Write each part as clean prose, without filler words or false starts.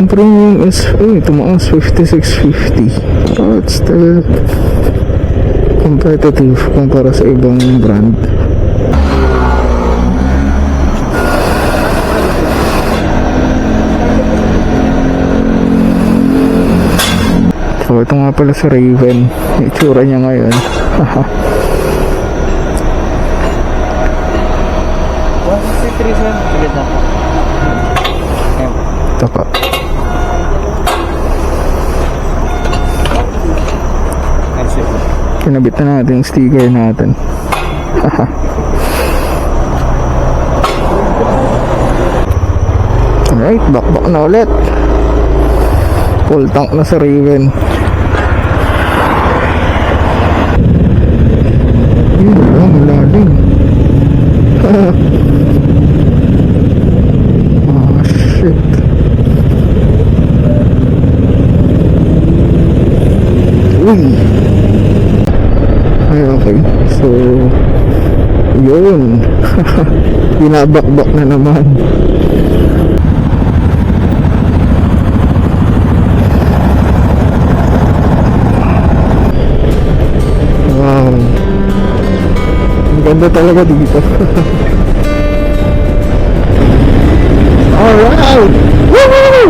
Ang premium is, tumaas 5650. So it's still competitive kumpara sa ibang brand. So ito nga pala sa Raven, itsura niya ngayon. 163 sir, ulit na. Ito pa. Kinabit na natin yung sticker natin. Alright, back na ulit. Full tank na sa Raven. Yun lang, malalim. Ah, shit. Uy. Ay, okay. So, yun. Binabakbak na naman. Wow. Ang ganda talaga dito. Alright! Woohoo!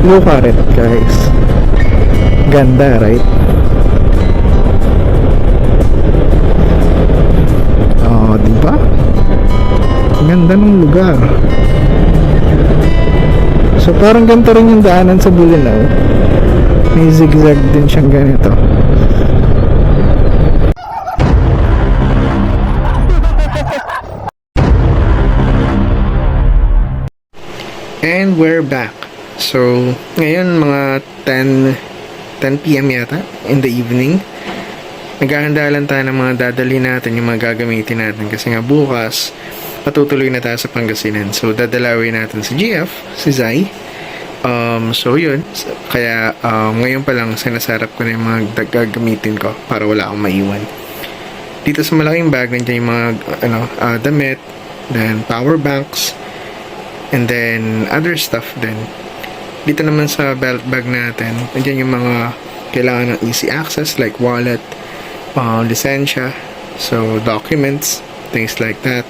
Look at it, guys. Ganda, right? Oh, diba? Ganda ng lugar. So parang ganito rin yung daanan sa Bulinaw. May zigzag din siyang ganito. And we're back. So, ngayon mga 10 PM yata in the evening. Naghahanda lang tayo ng mga dadali natin, yung mga gagamitin natin kasi nga bukas patutuloy na tayo sa Pangasinan. So, dadalawin natin si GF, si Zai. So yun, kaya ngayon pa lang sinasarap ko na yung mga gagamitin ko para wala akong maiwan. Dito sa malaking bag nandiyan yung mga damit, then power banks, and then other stuff din. Dito naman sa belt bag natin, nandiyan yung mga kailangan ng easy access like wallet, lisensya, so documents, things like that.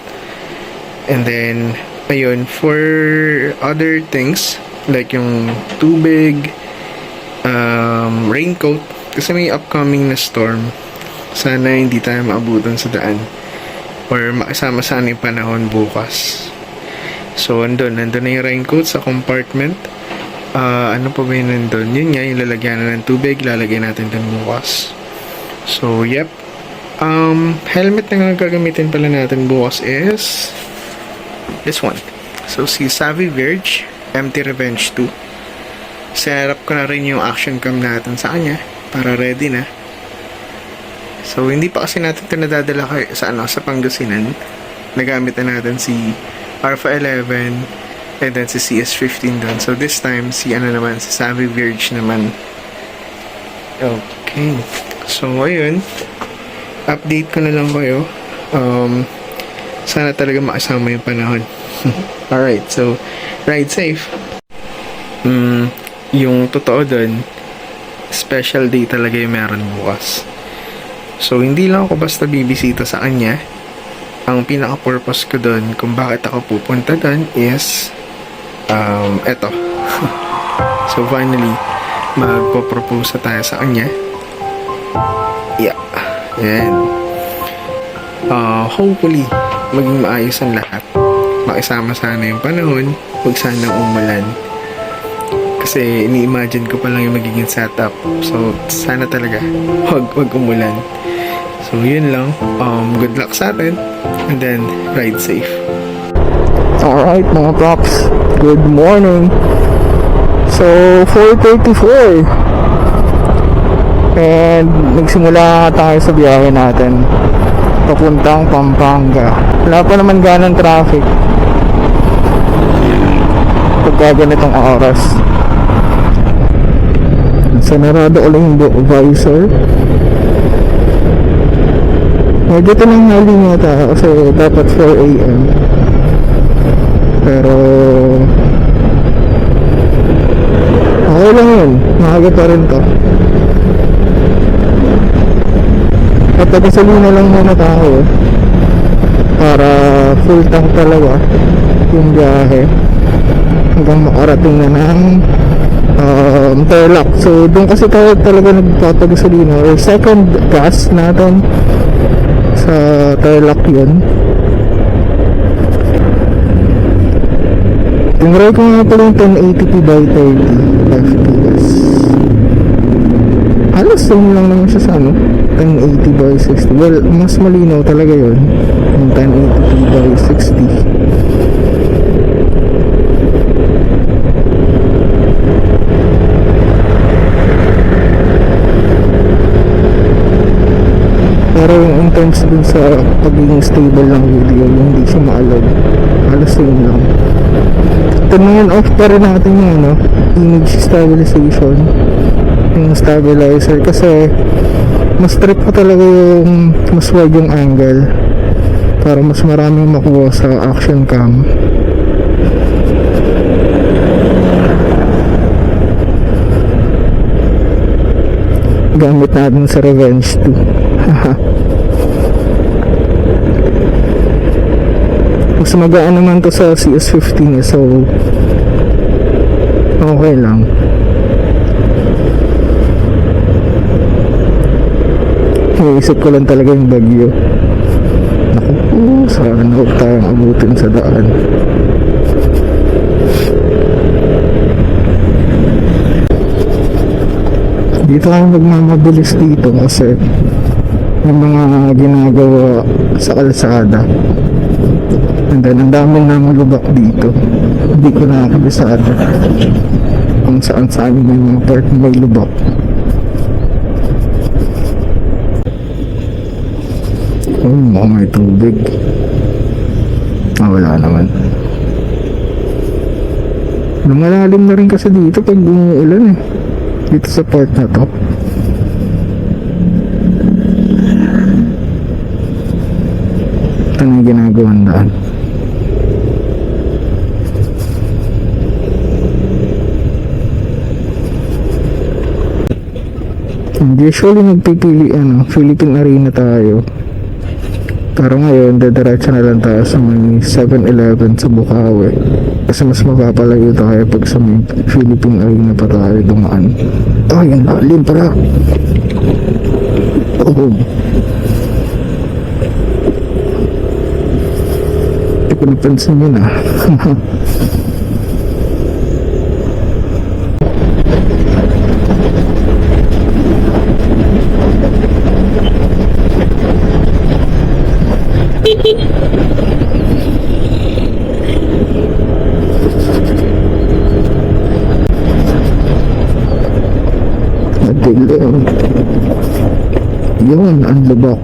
And then ayun, for other things like yung tubig, raincoat, kasi may upcoming na storm. Sana hindi tayo maabutan sa daan or makasama sana yung panahon bukas. So nandun na yung raincoat sa compartment. Ano pa ba yun nandun? Yun nga, yung lalagyan na ng tubig, lalagyan natin dun bukas. So yep, helmet na nga gagamitin pala natin bukas is this one. So si Savvy Verge Empty Revenge 2. Sinarap ko na rin yung action cam natin sa kanya para ready na. So hindi pa kasi natin ito nadadala sa Pangasinan. Nagamit na natin si Alpha 11 and then si CS15 doon. So this time si Savvy Verge naman. Okay. So ayun, update ko na lang kayo. Sana talaga makasama yung panahon. Alright, so ride safe. Yung totoo dun, special day talaga yung meron bukas. So hindi lang ako basta bibisita sa kanya. Ang pinaka-purpose ko dun kung bakit ako pupunta dun is eto. So finally magpo-propose tayo sa kanya. Yeah. And hopefully maging maayos ang lahat. Makisama sana yung panahon, huwag sanang umulan. Kasi ini-imagine ko pa lang yung magiging setup. So sana talaga huwag umulan. So yun lang. Good luck sa atin. And then ride safe. Alright mga props, good morning. So 4:34 and nagsimula tayo sa biyahe natin papuntang Pampanga. Wala pa naman ganang traffic pagka ganitong oras. So narado ulit yung visor. Medyo tinanghali nga tayo kasi dapat 4 AM. Pero okay lang yun, maaga pa rin to. At nagasalina lang muna tayo para full tank talaga yung biyahe hanggang makarating na ng Aerox. So doon kasi tayo talaga nagpapagasolina, or second gas natin sa Aerox yun. Tinry ko nga pala yung 1080p by 30 fps. Halos same lang naman siya sa 1080 by 60. Well, mas malinaw talaga yun yung 1080p by 60. Pero yung intense dun sa pagiging stable ng video, yung hindi siya maalog, halos same lang. Turn off pa rin natin yung image stabilization, yung stabilizer, kasi mas trip ko talaga yung mas wide yung angle para mas maraming makuha sa action cam. Gamit natin sa Revenge 2. Mas magaan naman to sa CS15 so okay lang. Naisip ko lang talaga yung bagyo. Naku, sana huwag tayong abutin sa daan. Dito kami magmamabilis dito kasi yung mga ginagawa sa kalsada, and then ang daming namang lubak dito. Hindi ko nakakabisado kung saan may mga part na may lubak. Mukhang may tubig. Wala naman. Lumalalim na rin kasi dito pag umuulan dito sa part na to. Ano yung ginagawang daan? Usually nagpipili Philippine Arena tayo, pero ngayon dediretso na lang tayo sa may 7-Eleven sa Bukawi kasi mas mapapalayo tayo pag sa may Philippine Arena pa tayo dumaan. Yung lalim pala. Hindi ko napansin yun Madilim. Yun, ang lubak.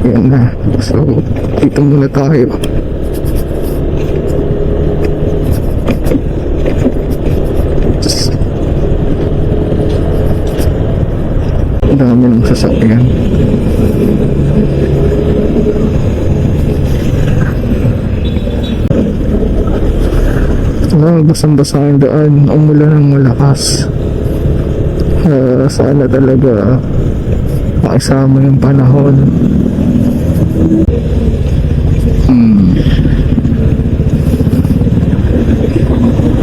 Yan na. So, dito muna tayo. Ang dami ng sasakyan. Basang-basa ang daan, umulan ng malakas. Sana talaga makisama yung panahon.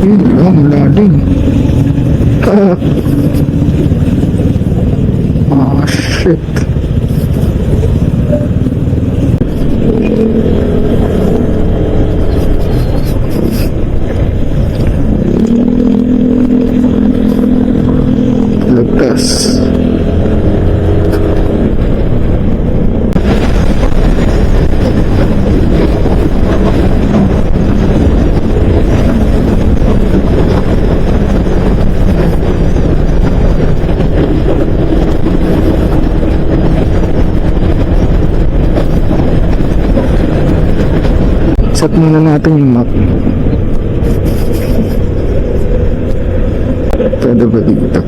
Yun lang, lalim. Shit. Lagtas. Set muna natin yung map. Pwede ba dito?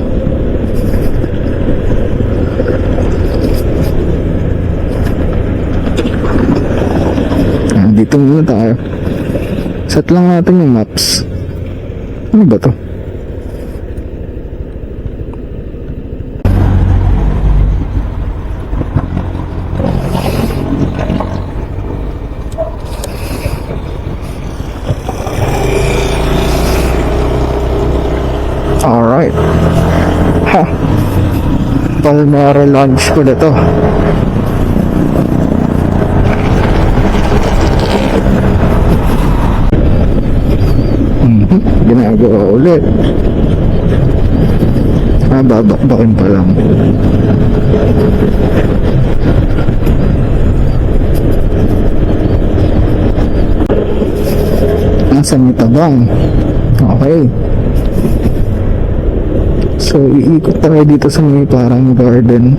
dito muna tayo. Set lang natin yung maps. Ano ba to? Alright. Ha. Palmera launch ko na to. Ginagawa ulit. Babakbakin pa lang. Nasa may tabang. Okay. So, iikot tayo dito sa may parang garden.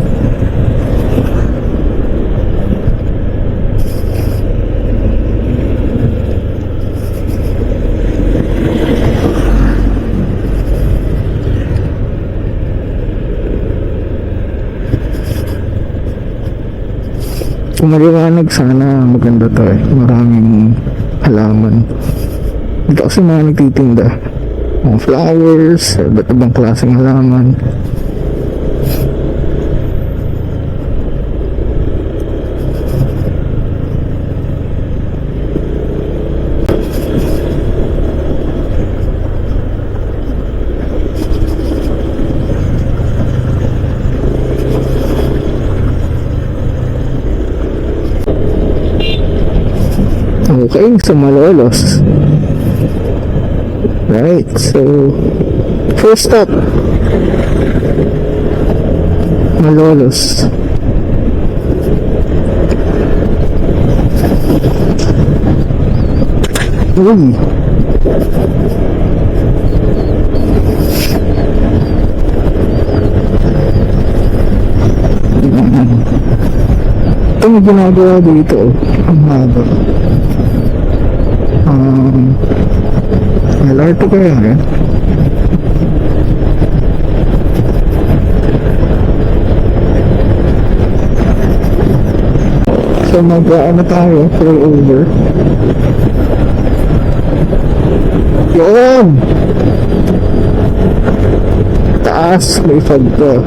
Kung maliwanag, sana maganda to eh. Maraming halaman. Dito kasi mga nagtitinda. Mga flowers, iba't ibang klaseng halaman. Okay, so Malolos. Right, so first stop, Malolos. Uy. Ito may ginagawa dito. Ang haba. LRT kaya eh. So mag-ano tayo, flyover. Yun! Taas, may fog to.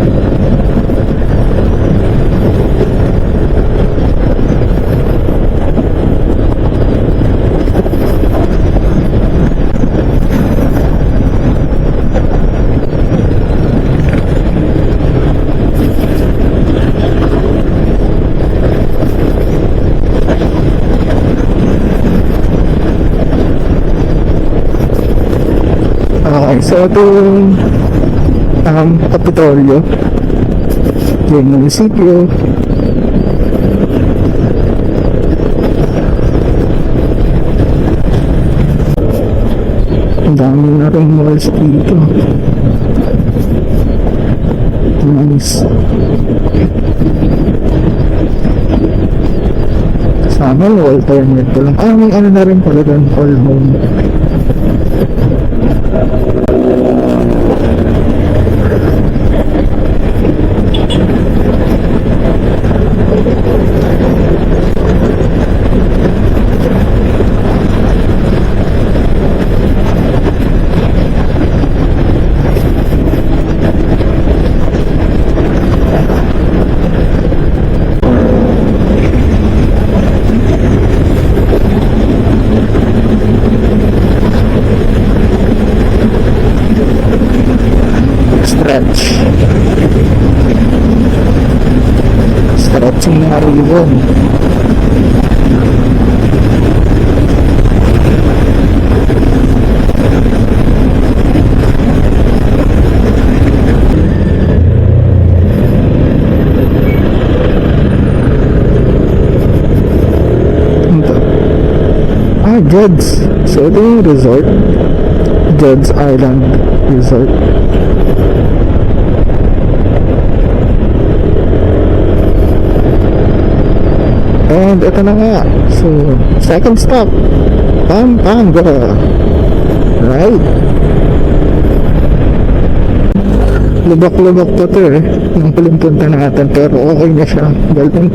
Okay, so ito yung Kapitolyo, yung munisipyo. Ang dami na rin malls dito. Nice. Sana wall permit ko lang. May ano na rin pala doon, all home. Stretching na ribbon. Jed's. So ito yung resort, Jed's Island Resort. And ito na nga. So, second stop, Pampanga. Right? Lubak-lubak pa to eh. Nung huling punta natin. Pero okay na siya. Galing.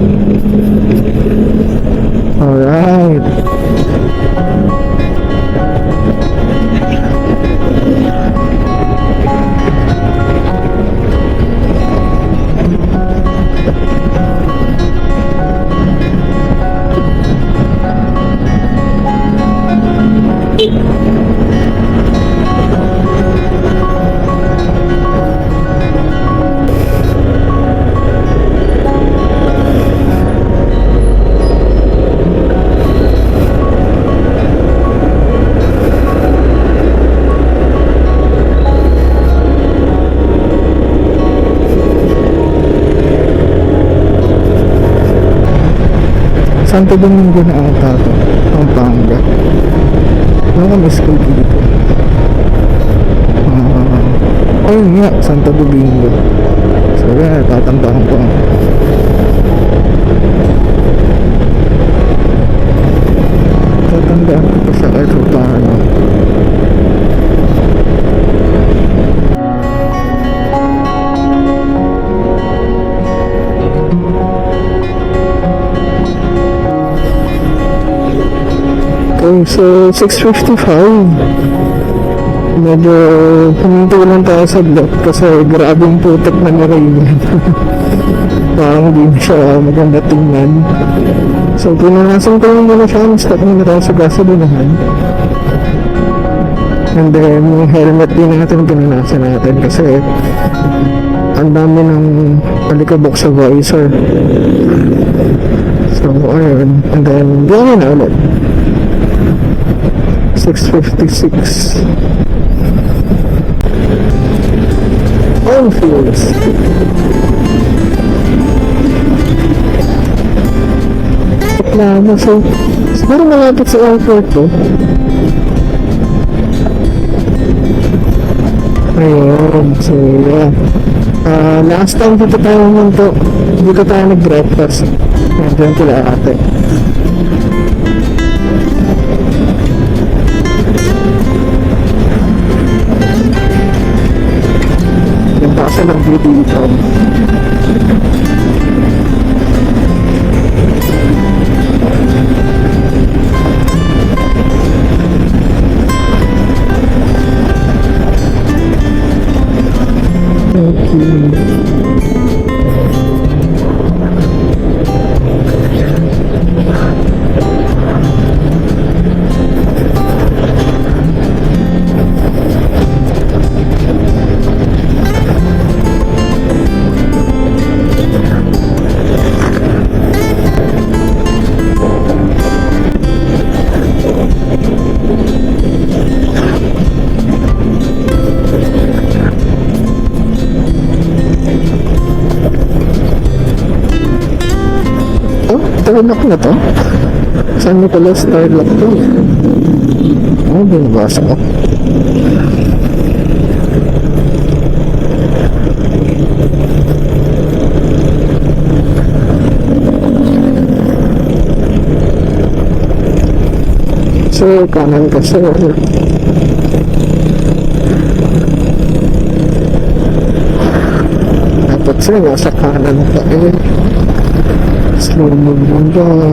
Alright. Santo Domingo na ata to, Pampanga. Ano ka may school dito? Ayun nga, Santo Domingo. So yeah, tatandaan ko. Tatandaan ko pa sa kahit paano. Okay, so 6:55. Medyo pumunta lang tayo sa block kasi grabing putik na narayan. Parang di na siya maganda tingnan. So pinanasan ko lang muna siya, stop muna tayo sa gasolinahan. And then yung helmet din natin pinanasan natin kasi ang dami ng palikabok sa visor. So ayun, and then gawin na ulit. 6:56. On fields. Reklamo. So, siguro malapit sa airport to. Ayun. So, yeah. Last time dito tayo naman dito tayo nag-breakfast. Nandiyan kila ate. Yung basa ng video dito. Starlock na to? Saan mo pala Starlock to? Ano ba nabasa ko? So, kanan kasi dapat sila nasa kanan pa eh. Slow moving ba?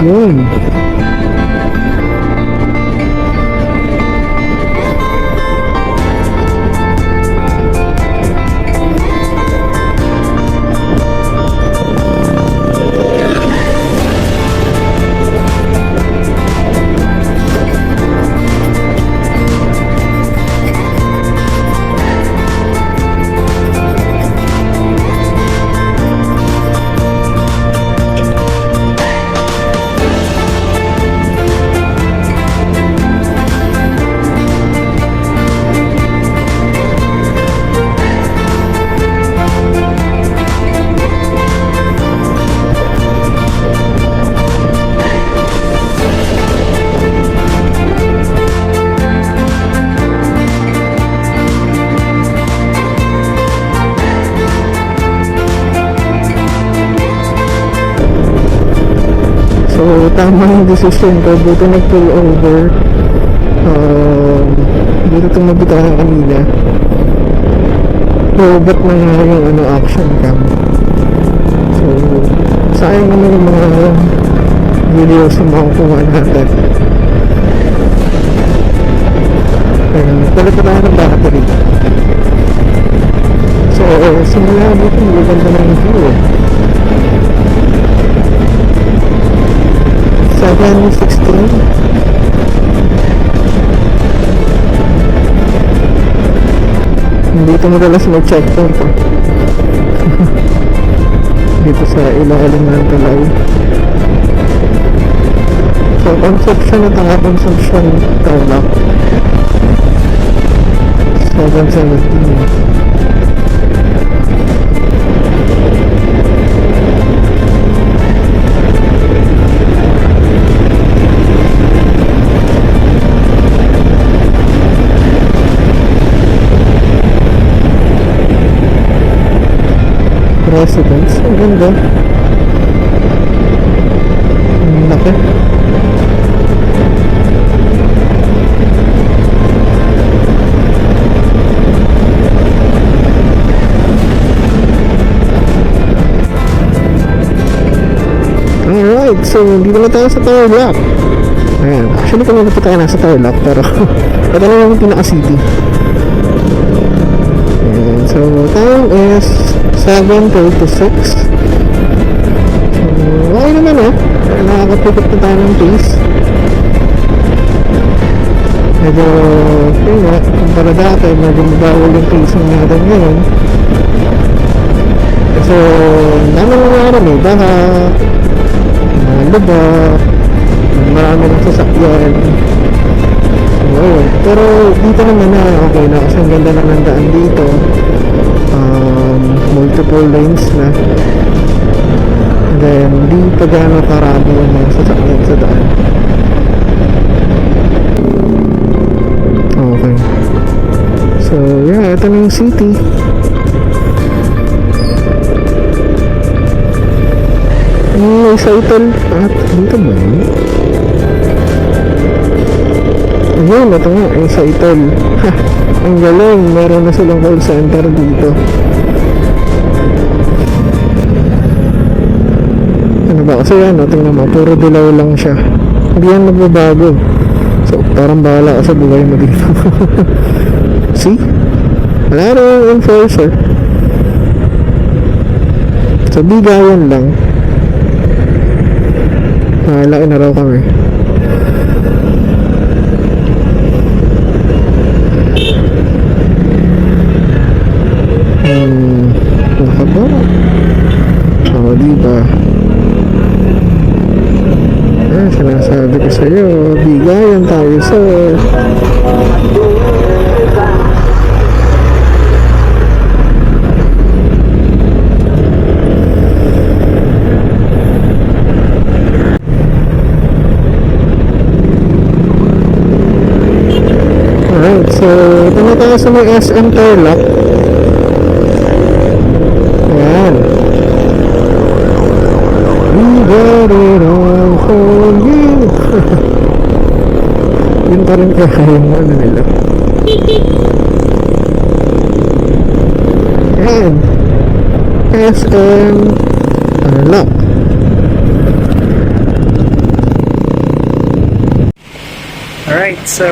Yun. So, tama yung decision ko. Buto nag-pull over. Dito tumabi tayo kanina. So, ba't na nga yung action cam? So, sayang naman yung mga videos na makukuha natin. Palit na tayo ng battery. So, simula dito, maganda na yung view. 7:16. Dito madalas mag-checkpoint ko. Dito sa ilalim ng tulay. So, consumption na tayo, consumption tarlac. 7:17. residence. Ang ganda. Ang laki. Alright, so dito na tayo sa tower block. Ayan, actually kung pa tayo nasa tower block, pero ito na yung pinaka-city. Ayan, so time is 7:36. So, okay naman nakakapipit na tayo ng pace. Medyo, yun nga, kumpara dati, medyo mabawal yung pacing natin ngayon. So, naman nangyari baka luba, marami ng sasakyan. So, pero dito naman okay na kasi ang ganda na ng daan dito. Multiple lanes na. And then, di pa gano'n karami yung mga sasakyan sa daan. Okay. So, yeah, ito na yung city. May cycle at dito ba yun? Ayun, ito nga, yung cycle. Ang galing, meron na silang call center dito. Ano ba? Kasi yan, tingnan mo, puro dilaw lang siya. Hindi yan nagbabago. So, parang bahala ka sa buhay mo dito. See? Wala na yung enforcer. So, bigayan lang. Laki na raw kami. Laka ba? Diba? Sinasabi ko sa'yo, bigayan tayo sir. Alright, so ito na tayo sa may SM Tarlac. Ayan. We got it all for you. Yun pa rin kaya yung ano nila. Ayan. SM Tarlac. Alright, so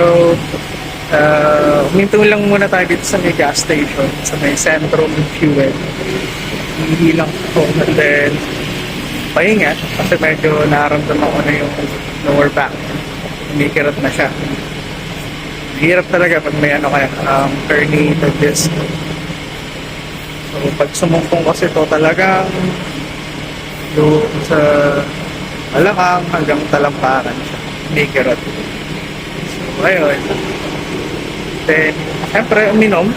huminto lang muna tayo dito sa may gas station, sa may Centrum Fuel. Hindi lang po, and then pahinga kasi medyo nararamdaman ko na yung lower back. Kumikirot na siya. Hirap talaga pag may herniated disc. So pag sumumpong kasi ito talagang doon sa balakang hanggang talampakan siya. Kumikirot. So ayun. Then, siyempre, uminom.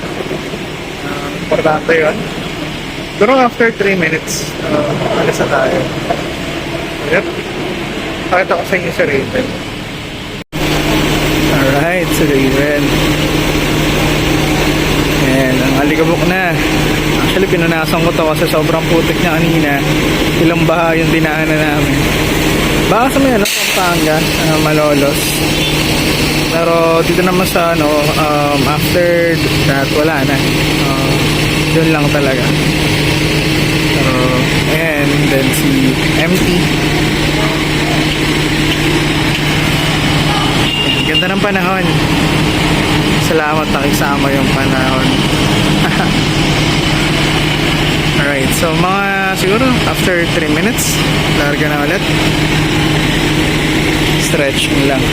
Importante yun. Pero after 3 minutes, alis na tayo. Yep. Pakita ko sa inyo si Raven. Alright, si Raven. And, ang alikabok na. Actually, pinunasan ko to kasi sobrang putik niya kanina. Ilang baha yung dinaanan namin. Baka sa may Pampanga, Malolos. Pero dito naman sa after that wala na. Yun lang talaga. So, and then si MT. Ganda ng panahon. Salamat nakisama yung panahon. Alright, so mga siguro after 3 minutes, larga na ulit. Stretching lang.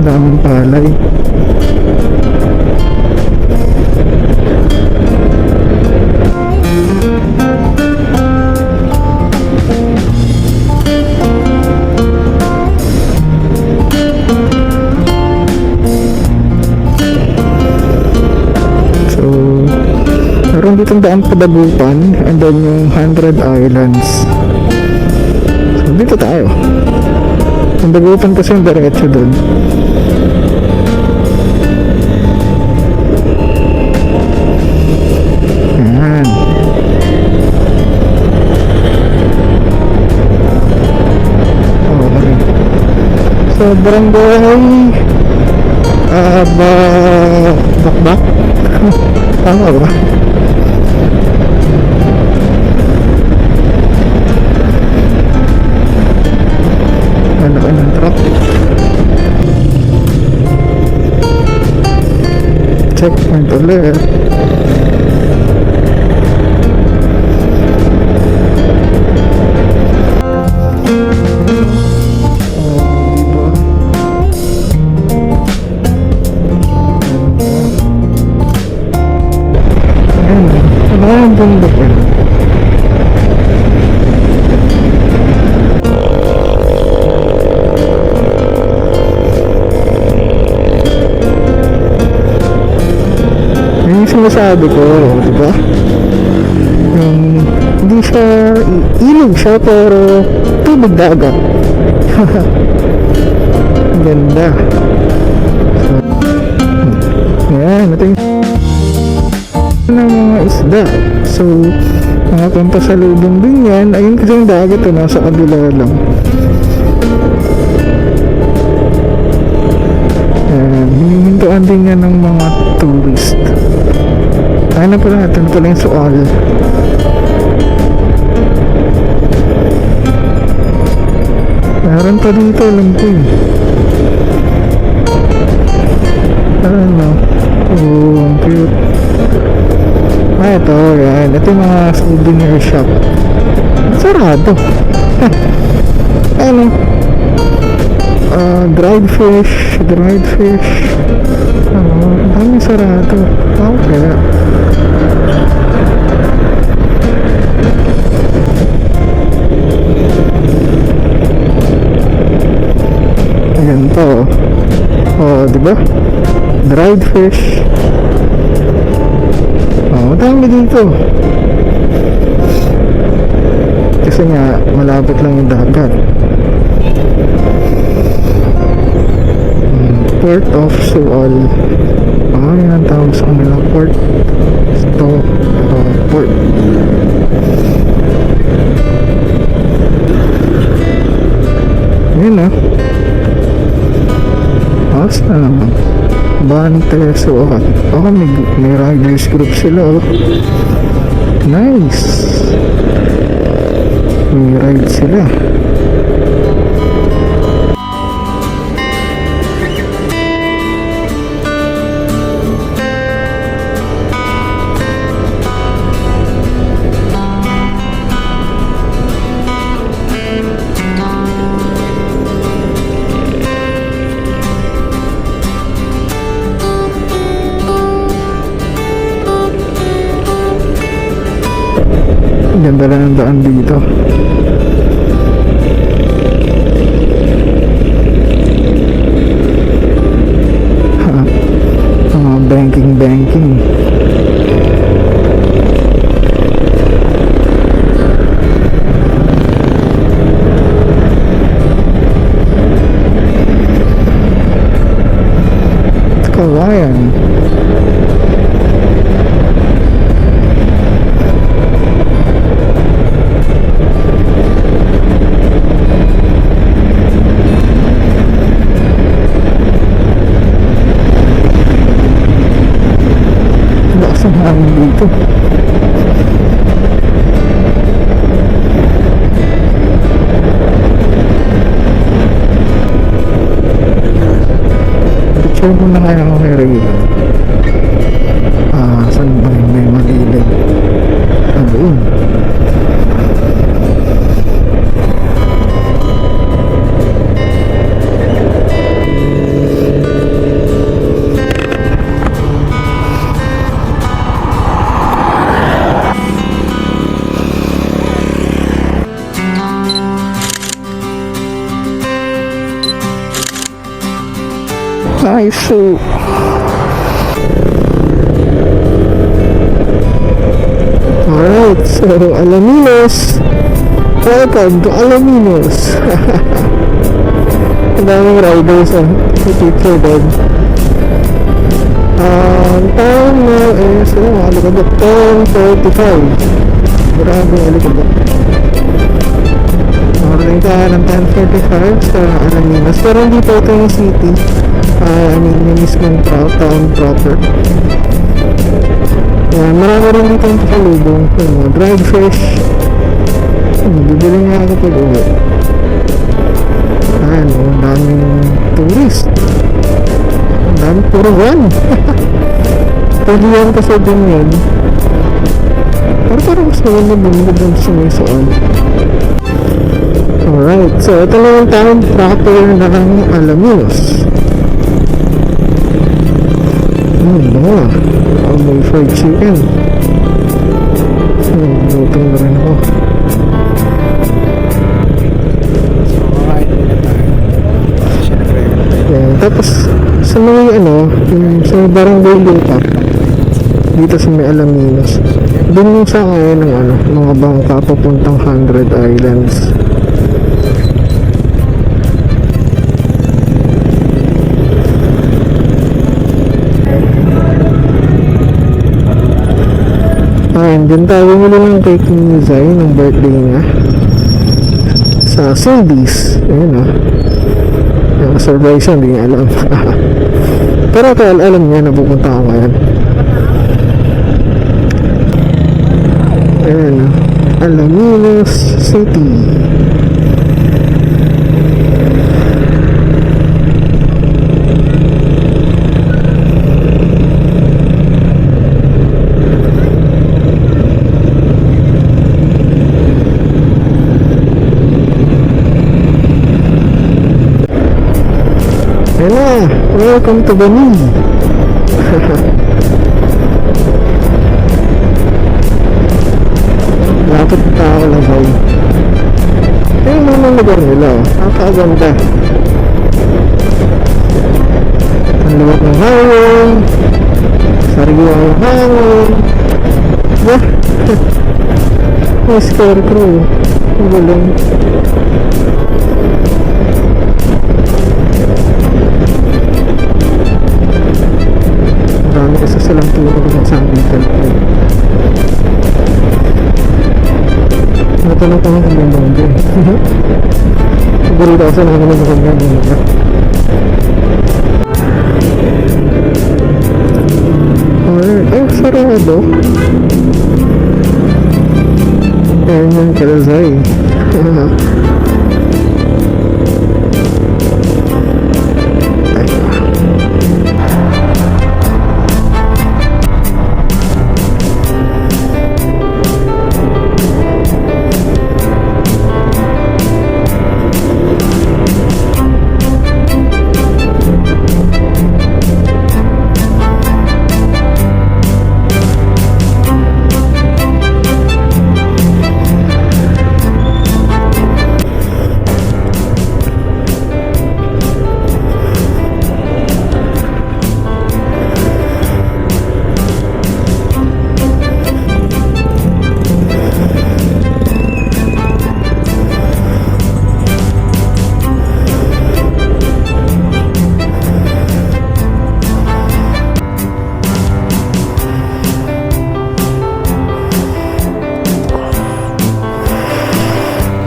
Daming palay. So, meron ditong daan ang Padagupan, and then yung 100 Islands. So, dito tayo. Yung Dagupan kasi yung diretso dun. Ayan. Okay. So, barangay bakbak? Tama ba? Ano ka ng truck? Checkpoint ulit. Ang bundok eh. Yung sinasabi ko, diba? Yung hindi siya ilog siya pero tubig dagat. Ganda. So, yan, ito yung ng mga isda. So, mga pampasalubong din yan. Ayun kasi yung dagat nasa kabila lang. Hinihintuan din yan ng mga tourist. Kaya na pala natin pala yung sual. Meron pa dito, alam ko eh. Ano? Oh, ang cute. Ito, yan. Ito yung mga souvenir shop. Sarado. Ano? Dried fish. Dami sarado. Okay. Ayan pa, oh. Oh, diba? Dried fish. Madami dito kasi nga malapit lang yung dagat. Port of Sual. Yan ang tawag sa kanila, port. Ito, port. Yun basta naman Bani Pangasinan. Oh, may riders group sila, oh. Nice. May ride sila. Ganda lang ang daan dito. Banking. Kawayan. Lakas ang hangin dito. Picture mo na kaya ako kay Ray. Saan ba yung may madilig? Doon. Nice. So So, Alaminos. Welcome to Alaminos. Ang daming riders picture doon. Time now is alikabok 10:45. Grabe alikabok. Ordering tayo ng 10:45 sa Alaminos. Pero hindi po ito yung city. Yung mismong town proper. Yan, marami rin dito yung pakalubong. Dried fish. Bibili nga ako pag uwi. Ang daming tourist. Ang daming puro van. Pwede yan kasi din yun. Pero parang mas maganda bumili dun sa may soon. Alright, so ito na yung town proper ng Alaminos. Bango. May fried chicken. Lutong na rin ako. Tapos sa mga sa may barangay lupa dito sa may Alaminos, dun yung sa ngayon ng mga bangka papuntang 100 Islands. Ayun, dyan tayo muli ng cake ni Zay ng birthday niya sa Cindy's. Ayun surprise yun, hindi niya alam. Pero alam niya na pupunta ako ngayon. Ayan, Alaminos City. Ayan na, welcome to Bani. Lapit na tao lang ako. Ayun naman lugar nila, nakakaganda. Ang luwag ng hangin, sariwa ng hangin. May scarecrow. Ang galing. Marami kasi silang tulog ng sandal. Natanong ko ng kanyang bongga. Siguro daw sa naman ng kanyang bongga. Alright, sarado. Ayan yung Kalazay.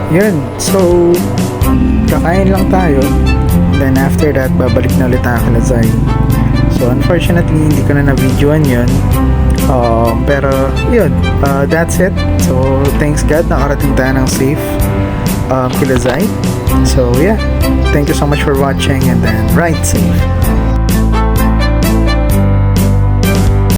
Yun, so kakain lang tayo. Then after that, babalik na ulit tayo kila Zay. So unfortunately, hindi ko na na-videoan yun. Pero yun, that's it. So thanks God, nakarating tayo ng safe kila Zay. So yeah, thank you so much for watching and then ride safe.